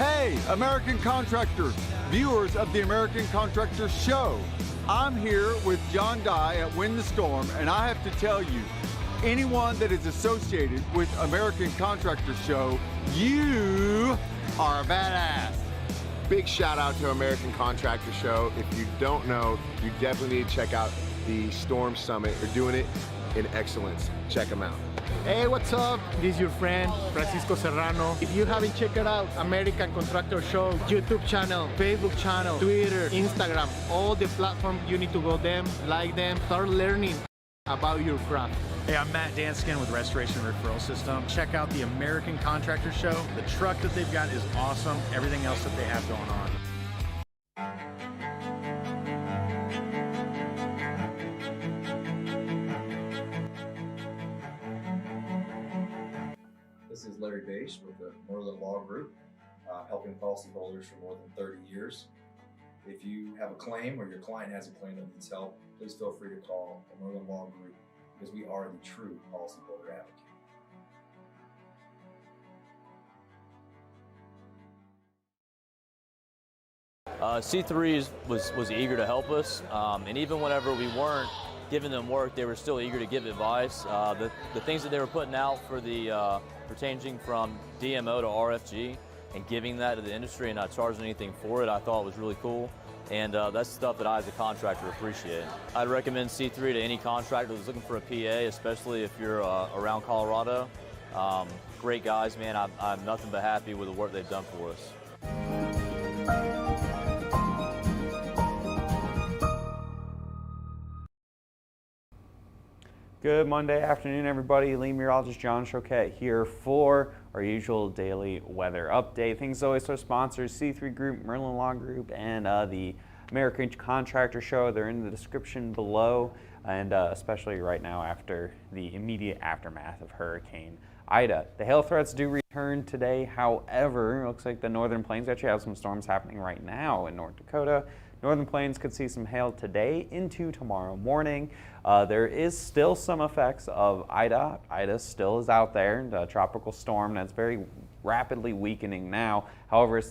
Hey, American contractors, viewers of the American Contractor Show. I'm here with John Dye at Win the Storm, and I have to tell you, anyone that is associated with American Contractor Show, you are a badass. Big shout out to American Contractor Show. If you don't know, you definitely need to check out the Storm Summit. They're doing it in excellence. Check them out. Hey, what's up? This is your friend, Francisco Serrano. If you haven't checked it out, American Contractor Show, YouTube channel, Facebook channel, Twitter, Instagram, all the platforms, you need to go them, like them, start learning about your craft. Hey, I'm Matt Danskin with Restoration Referral System. Check out the American Contractor Show. The truck that they've got is awesome. Everything else that they have going on. This is Larry Bache with the Northern Law Group, helping policyholders for more than 30 years. If you have a claim or your client has a claim that needs help, please feel free to call the Northern Law Group because we are the true policyholder advocate. C3 was eager to help us, and even whenever we weren't giving them work, they were still eager to give advice. The things that they were putting out for the for changing from DMO to RFG and giving that to the industry and not charging anything for it, I thought was really cool. And that's stuff that I as a contractor appreciate. I'd recommend C3 to any contractor who's looking for a PA, especially if you're around Colorado. Great guys, man. I'm nothing but happy with the work they've done for us. Good Monday afternoon, everybody. Lead meteorologist John Choquette here for our usual daily weather update. Thanks always to our sponsors, C3 Group, Merlin Law Group, and the American Contractor Show. They're in the description below, and especially right now after the immediate aftermath of Hurricane Ida. The hail threats do return today. However, it looks like the Northern Plains actually have some storms happening right now in North Dakota. Northern Plains could see some hail today into tomorrow morning. There is still some effects of Ida. Ida still is out there, the tropical storm that's very rapidly weakening now. However, she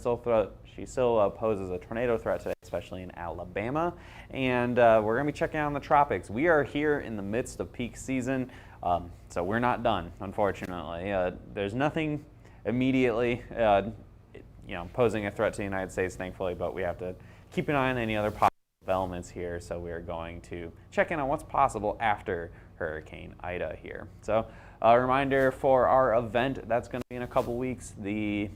still poses a tornado threat today, especially in Alabama. And we're going to be checking out in the tropics. We are here in the midst of peak season, so we're not done, unfortunately. There's nothing immediately posing a threat to the United States, thankfully, but we have to keep an eye on any other possible developments here, so we are going to check in on what's possible after Hurricane Ida here. So a reminder for our event, that's going to be in a couple weeks, the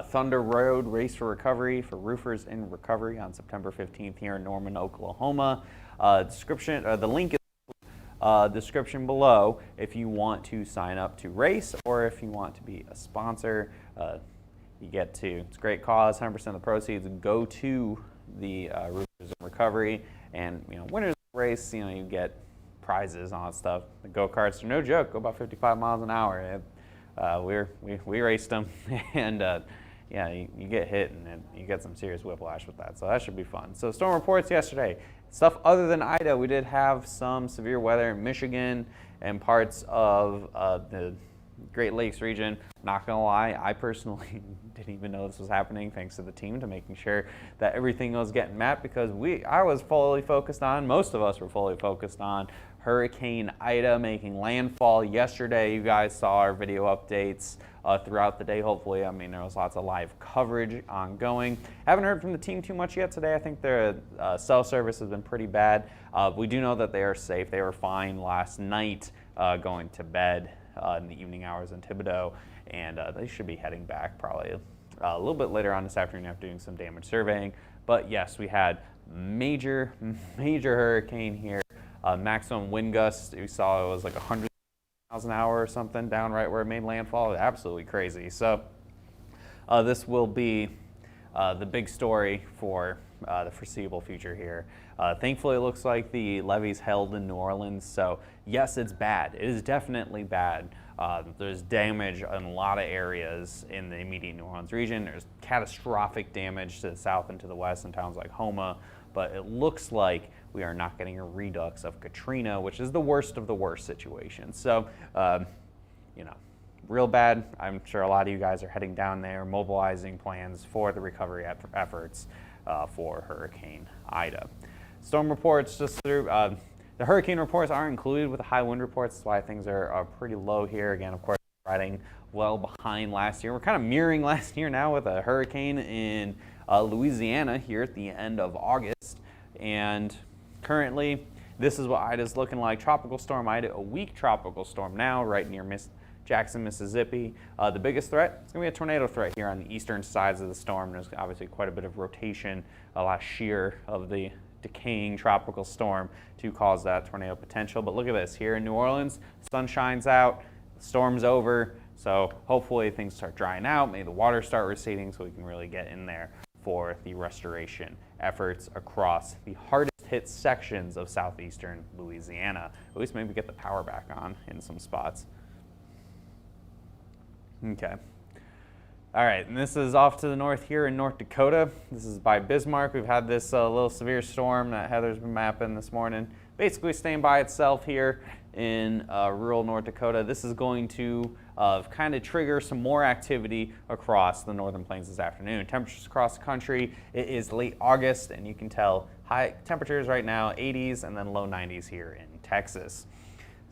Thunder Road Race for Recovery for Roofers in Recovery on September 15th here in Norman, Oklahoma. The link is description below if you want to sign up to race or if you want to be a sponsor. It's a great cause. 100% of the proceeds go to the Roofers in Recovery, and winners of the race, you get prizes and all that stuff. The go-karts are no joke. Go about 55 miles an hour. We raced them, and you get hit and you get some serious whiplash with that. So that should be fun. So storm reports yesterday. Stuff other than Ida, we did have some severe weather in Michigan and parts of the Great Lakes region. Not gonna lie, I personally didn't even know this was happening, thanks to the team to making sure that everything was getting mapped, because I was fully focused on, most of us were fully focused on Hurricane Ida making landfall yesterday. You guys saw our video updates throughout the day, hopefully. There was lots of live coverage ongoing. Haven't heard from the team too much yet today. I think their cell service has been pretty bad. We do know that they are safe. They were fine last night going to bed in the evening hours in Thibodaux, and they should be heading back probably a little bit later on this afternoon after doing some damage surveying. But yes, we had major hurricane here. Maximum wind gusts, we saw it was like 100 miles an hour or something down right where it made landfall. Absolutely crazy. So this will be the big story for the foreseeable future here. Thankfully, it looks like the levees held in New Orleans, so yes, it's bad. It is definitely bad. There's damage in a lot of areas in the immediate New Orleans region. There's catastrophic damage to the south and to the west in towns like Houma, but it looks like we are not getting a redux of Katrina, which is the worst of the worst situation. So, real bad. I'm sure a lot of you guys are heading down there, mobilizing plans for the recovery efforts for Hurricane Ida. Storm reports just through, the hurricane reports aren't included with the high wind reports. That's why things are pretty low here. Again, of course, riding well behind last year. We're kind of mirroring last year now with a hurricane in Louisiana here at the end of August. And currently, this is what Ida's looking like. Tropical Storm Ida, a weak tropical storm now, right near Jackson, Mississippi. The biggest threat is going to be a tornado threat here on the eastern sides of the storm. There's obviously quite a bit of rotation, a lot of shear of the decaying tropical storm to cause that tornado potential. But look at this, here in New Orleans, sun shines out, the storm's over, so hopefully things start drying out, maybe the water start receding so we can really get in there for the restoration efforts across the hardest hit sections of southeastern Louisiana. At least maybe get the power back on in some spots. Okay. All right, and this is off to the north here in North Dakota. This is by Bismarck. We've had this little severe storm that Heather's been mapping this morning, basically staying by itself here in rural North Dakota. This is going to kind of trigger some more activity across the northern plains this afternoon. Temperatures across the country, it is late August, and you can tell high temperatures right now, 80s and then low 90s here in Texas.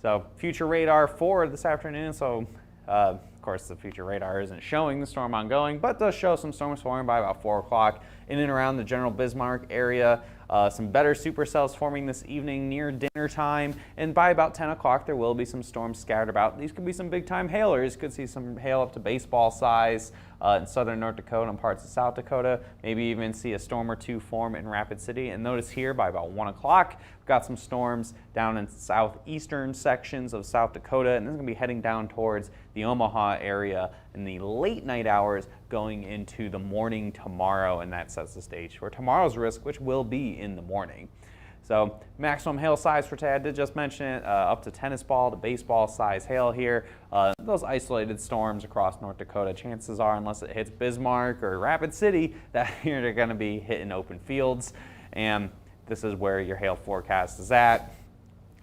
So future radar for this afternoon. So of course, the future radar isn't showing the storm ongoing, but does show some storms forming by about 4 o'clock in and around the general Bismarck area. Some better supercells forming this evening near dinner time, and by about 10 o'clock there will be some storms scattered about. These could be some big time hailers. Could see some hail up to baseball size in southern North Dakota and parts of South Dakota. Maybe even see a storm or two form in Rapid City. And notice here by about 1 o'clock we've got some storms down in southeastern sections of South Dakota, and this is going to be heading down towards the Omaha area in the late night hours going into the morning tomorrow, and that sets the stage for tomorrow's risk, which will be in the morning. So maximum hail size for today, I did just mention it, up to tennis ball to baseball size hail here. Those isolated storms across North Dakota, chances are, unless it hits Bismarck or Rapid City, that they're going to be hitting open fields, and this is where your hail forecast is at.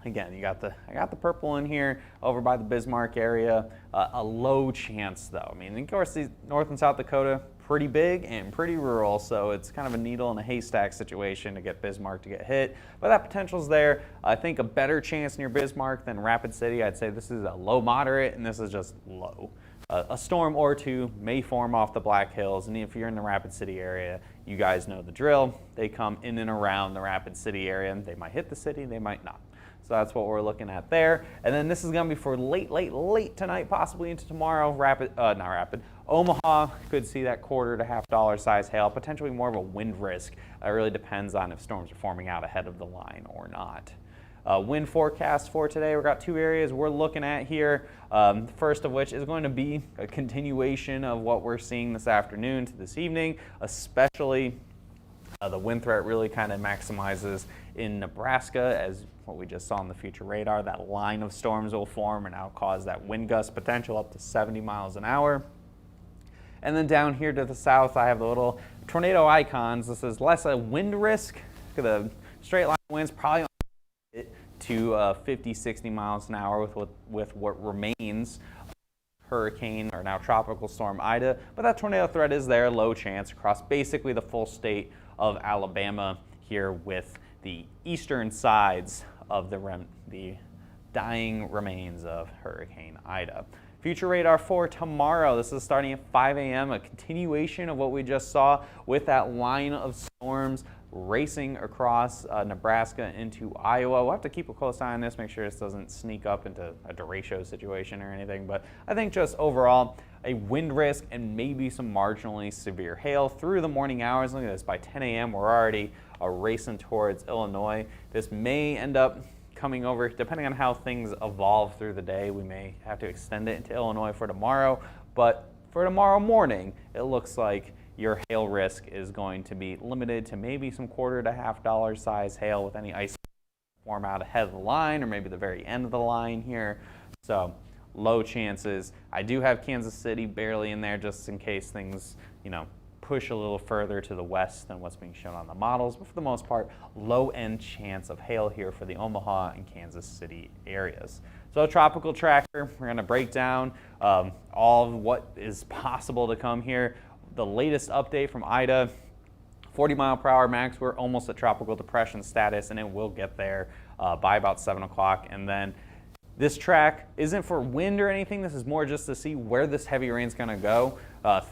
Again, I got the purple in here over by the Bismarck area. A low chance though. I mean, of course, these North and South Dakota, pretty big and pretty rural, so it's kind of a needle in a haystack situation to get Bismarck to get hit. But that potential's there. I think a better chance near Bismarck than Rapid City. I'd say this is a low moderate, and this is just low. A storm or two may form off the Black Hills, and if you're in the Rapid City area, you guys know the drill. They come in and around the Rapid City area, and they might hit the city, they might not. So that's what we're looking at there. And then this is going to be for late tonight, possibly into tomorrow. Omaha could see that $quarter to $half size hail, potentially more of a wind risk. It really depends on if storms are forming out ahead of the line or not. Wind forecast for today, we've got two areas we're looking at here. The first of which is going to be a continuation of what we're seeing this afternoon to this evening, especially the wind threat really kind of maximizes in Nebraska, as what we just saw on the future radar. That line of storms will form and now cause that wind gust potential up to 70 miles an hour. And then down here to the south, I have the little tornado icons. This is less a wind risk. Look at the straight line winds, probably to 50, 60 miles an hour with what remains hurricane or now tropical storm Ida. But that tornado threat is there, low chance across basically the full state of Alabama here with the eastern sides of the dying remains of Hurricane Ida. Future radar for tomorrow, this is starting at 5 a.m., a continuation of what we just saw with that line of storms racing across Nebraska into Iowa. We'll have to keep a close eye on this, make sure this doesn't sneak up into a derecho situation or anything, but I think just overall a wind risk and maybe some marginally severe hail through the morning hours. Look at this, by 10 a.m. we're already racing towards Illinois. This may end up coming over, depending on how things evolve through the day. We may have to extend it into Illinois for tomorrow, but for tomorrow morning, it looks like your hail risk is going to be limited to maybe some $quarter to $half size hail with any ice form out ahead of the line or maybe the very end of the line here. So low chances. I do have Kansas City barely in there just in case things, push a little further to the west than what's being shown on the models, but for the most part, low-end chance of hail here for the Omaha and Kansas City areas. So tropical tracker, we're going to break down all of what is possible to come here. The latest update from Ida, 40 mile per hour max. We're almost at tropical depression status, and it will get there by about 7 o'clock. And then this track isn't for wind or anything. This is more just to see where this heavy rain is going to go.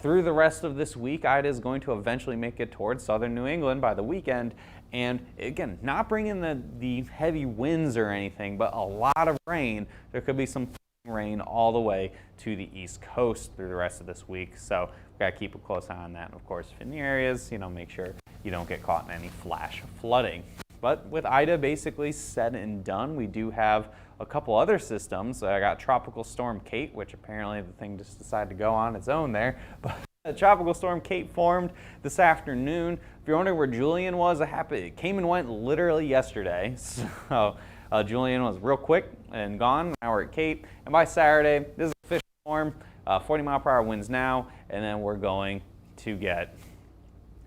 Through the rest of this week, Ida is going to eventually make it towards southern New England by the weekend. And again, not bringing the heavy winds or anything, but a lot of rain. There could be some rain all the way to the East Coast through the rest of this week. So we've got to keep a close eye on that. And of course, in the areas, make sure you don't get caught in any flash flooding. But with Ida basically said and done, we do have a couple other systems. I got Tropical Storm Kate, which apparently the thing just decided to go on its own there. But Tropical Storm Kate formed this afternoon. If you're wondering where Julian was, it came and went literally yesterday. So Julian was real quick and gone. Now we're at Kate. And by Saturday, this is a fish storm, 40 mile per hour winds now. And then we're going to get,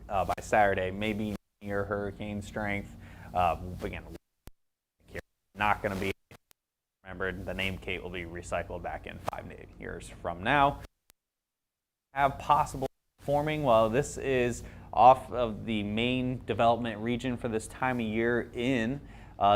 by Saturday, maybe near hurricane strength. Again, not going to be. Remember, the name Kate will be recycled back in 5 years from now. Have possible forming. Well, this is off of the main development region for this time of year in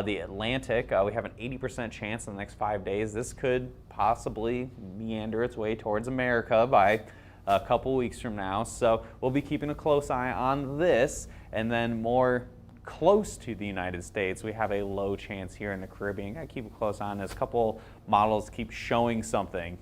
the Atlantic. We have an 80% chance in the next 5 days. This could possibly meander its way towards America by a couple weeks from now. So we'll be keeping a close eye on this, and then more close to the United States, we have a low chance here in the Caribbean. Gotta keep a close eye on this. A couple models keep showing something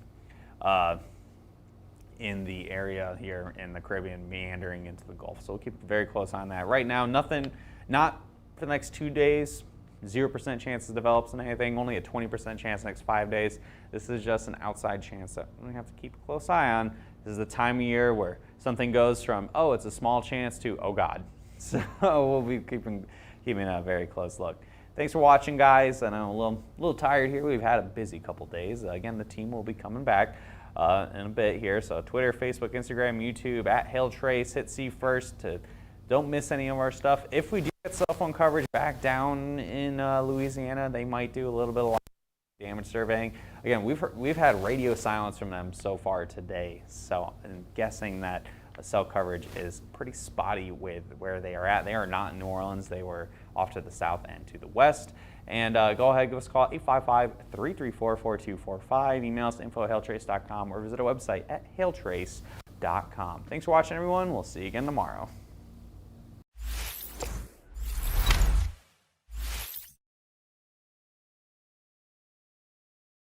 in the area here in the Caribbean meandering into the Gulf. So we'll keep a very close eye on that. Right now, nothing, not for the next 2 days, 0% chance it develops in anything, only a 20% chance the next 5 days. This is just an outside chance that we have to keep a close eye on. This is the time of year where something goes from, oh, it's a small chance to, oh God. So we'll be keeping a very close look. Thanks for watching, guys. I know I'm a little tired here. We've had a busy couple days. Again, the team will be coming back in a bit here. So Twitter, Facebook, Instagram, YouTube, at HailTrace. Hit see first to don't miss any of our stuff. If we do get cell phone coverage back down in Louisiana, they might do a little bit of damage surveying. Again, we've had radio silence from them so far today. So I'm guessing that cell coverage is pretty spotty with where they are at. They are not in New Orleans. They were off to the south and to the west. And go ahead, give us a call, 855-334-4245. Email us info@hailtrace.com or visit our website at hailtrace.com. Thanks for watching, everyone. We'll see you again tomorrow.